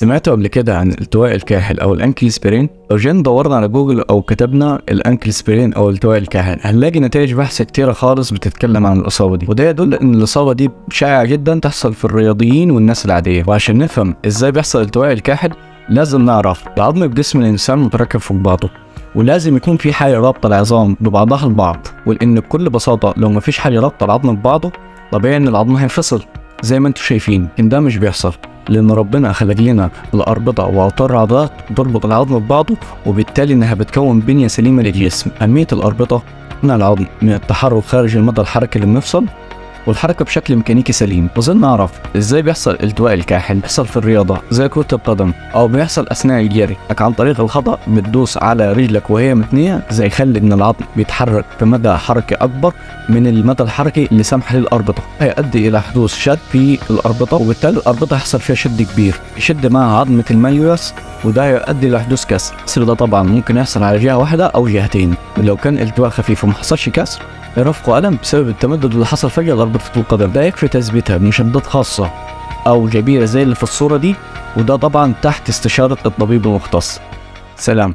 سمعتوا قبل كده عن التواء الكاحل او الانكل سبرين؟ لو جينا دورنا على جوجل او كتبنا الانكل سبرين او التواء الكاحل هنلاقي نتائج بحث كتيره خالص بتتكلم عن الاصابه دي، وده يدل ان الاصابه دي شائعه جدا تحصل في الرياضيين والناس العاديه. وعشان نفهم ازاي بيحصل التواء الكاحل لازم نعرف العظم بجسم الانسان متركب فوق بعضه، ولازم يكون في حاجه رابطه العظام ببعضها البعض، ولان بكل بساطه لو مفيش حاجه رابطه العظم ببعضه طبيعي ان العظم هينفصل زي ما انتم شايفين. لكن ده مش بيحصل لان ربنا خلق لنا الاربطه واوتار العضلات بتربط العظم ببعضه، وبالتالي انها بتكون بنيه سليمه للجسم. اهميه الاربطه من العظم من التحرك خارج المدى الحركي للمفصل والحركه بشكل ميكانيكي سليم. وصلنا نعرف ازاي بيحصل التواء الكاحل. بيحصل في الرياضه زي كره القدم او بيحصل اثناء الجري، لك عن طريق الخطا بتدوس على رجلك وهي متنيه، زي يخلي ان العظم بيتحرك في مدى حركي اكبر من المدى الحركي اللي سمح للاربطه، هيؤدي الى حدوث شد في الاربطه، وبالتالي الاربطه هيحصل فيها شد كبير يشد مع عظمه الماليوس، وده هيؤدي الى حدوث كسر. الكسر ده طبعا ممكن يحصل على جهه واحده او جهتين. لو كان التواء خفيف وما حصلش كسر يرافقه ألم بسبب التمدد اللي حصل فجأة لربطة القدم، ده يكفي تثبيتها بمشدات خاصة أو جبيرة زي اللي في الصورة دي، وده طبعا تحت استشارة الطبيب المختص. سلام.